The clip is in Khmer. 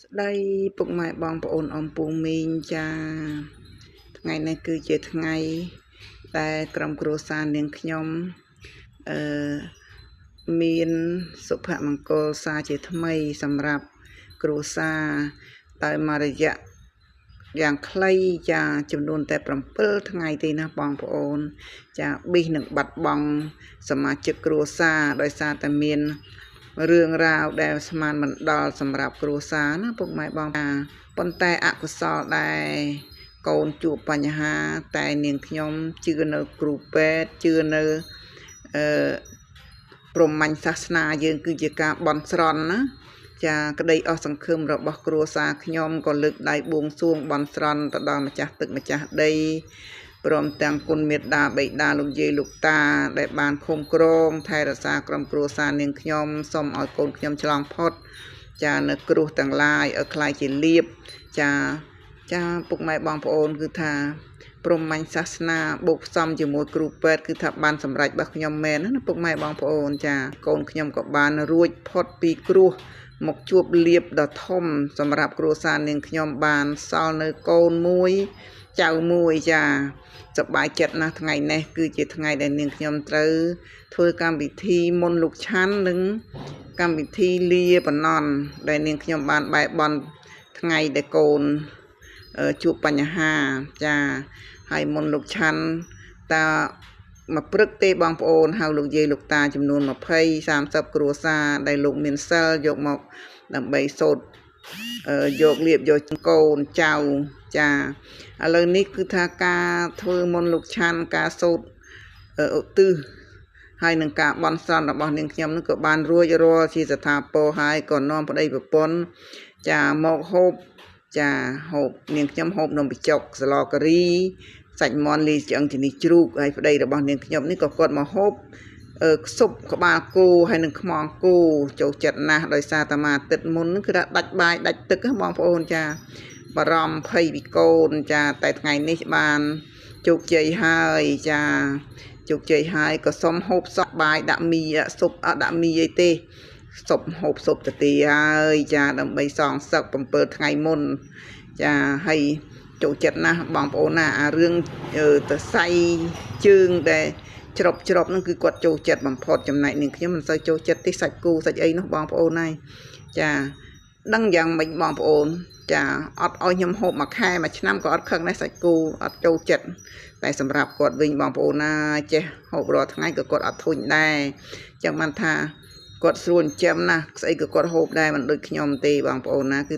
đây bụng mẹ bong bồn ông pù mình cha ngày nay cứ chế ngày tại cầm cua san liền nhom miền sụp hạ măng cô sa chế thay mây sầm rạp cua sa tại Malaysiaอย่างใครจะจำนวนแต่ปรำเปิลทั้งไงตีนะบองปอนจะบีหนึ่งบัดบองสมาชิกครัวซาโดยซาแต่เมียนเรื่องราวได้สมานมันดอลสำหรับครัวซานะพวกไม้บองปนแต่อกุศลได้โกนจูปัญหาแต่เนียงขยมชื่อเนอกรูเป็ดชื่อเนปรมัญศาสนาเยิงคือจะการบอนสรอนนะจะกระไดอสังคมเราบอกครัวซาขยมก็ลึกได้บวงสรวงบอนสรอนตะดอนมาจากตึกมาจากได้พร้อมแต่งคุณเมตดาใบดาลุงเยลุกตาได้บานคมกรองไทยรักษากรมครัวซาเนียงขยมสมเอาคนขยมฉลองพอดจะเนกรูต่างลายคลายจีเลียบจะปุกไม้บองปอนคือทาปรมัญศาสนาบุกซ้ำจมูกครูเป็ดคือทับบานสำหรับบักขยมแม่นั่นปุกไม้บองปอนจะโกนขยมกับบานรุ่ยพอดปีครูหมกจูบเลียบดอทอมสำหรับครัวซาเนียงขยมบานซอลเนโกนมวยเจ้ามวยจะสบายจัดนะทั้งไงเนี่ยคือจะทั้งไงได้เนียงขยมเตอធ្វើកម្មវិធីមុនលោកឆាន់និងកម្មវិធីលាបណ្ណន់ដែលនាងខ្ញុំបានបែបបន់ថ្ងៃដែលកូនជួបបញ្ហាចាហើយមុនលោកឆាន់តាមកព្រឹកទេបងប្អូនហៅលោកយាយលោកតាចំនួន20 30គ្រួសារដែលលោកមានសិលយកមកដើម្បីសូត្រយកលៀបយកកូនចៅចាឥឡូវនេះគឺថាការធ្វើមុនលោកឆាន់ការសូត្រឧទ្ទិសហើយនឹងការបន់ស្រន់របស់នាងខ្ញុំនឹងក៏បានរួចរាល់ជាស្ថាពរហើយក៏នាំប្តីប្រពន្ធចាមកហូបចាហូបនាងខ្ញុំហូបនំបញ្ចុកសឡការីសាច់មាន់លីឆ្អឹងជំនីជ្រូកហើយប្តីរបស់នាងខ្ញុំនេះក៏គាត់មកហូបខ្សុបក្បាលគោហើយនឹងខ្មងគោចូលចិត្តណាស់ដោយសារតាមាទឹកមុននឹងគឺដាច់បាយដាច់ទឹកបងប្អូនចាបារម្ភភ័យពីកូនចាតែថ្ងៃនេះបានជោគជ័យហើយចាជោគជ័យហើយក៏សុំហូបសក់បាយដាក់មីស៊ុបដាក់មីអីទេស៊ុបហូបស៊ុបទៅទីហើយចាដើម្បីសងសឹក7ថ្ងៃមុនចាហើយចូលចិត្តណាស់បងប្អូនណាអារឿងទៅសៃជើងដែលច្រប់ហ្នឹងគឺគាត់ចូលចិត្តបំផុតចំណែកនាងខ្ញុំមិនសូវចូលចិត្តទេសាច់គូសាច់អីនោះបងប្អូនហើយចាដឹងយ៉ាងម៉េចបងប្អូនចាអត់ឲ្យខ្ញុំហូបមួយខែមួយឆ្នាំក៏អត់ខឹងដែរសាច់គូអត់ចូលចិត្តតែសម្រាប់គាត់វិញបងប្អូនណាចេះហូបរាល់ថ្ងៃក៏គាត់អត់ធុញដែរចឹងបានថាគាត់ស្រួលចិញ្ចឹមណាស់ស្អីក៏គាត់ហូបដែរមិនដូចខ្ញុំទេបងប្អូនណាគឺ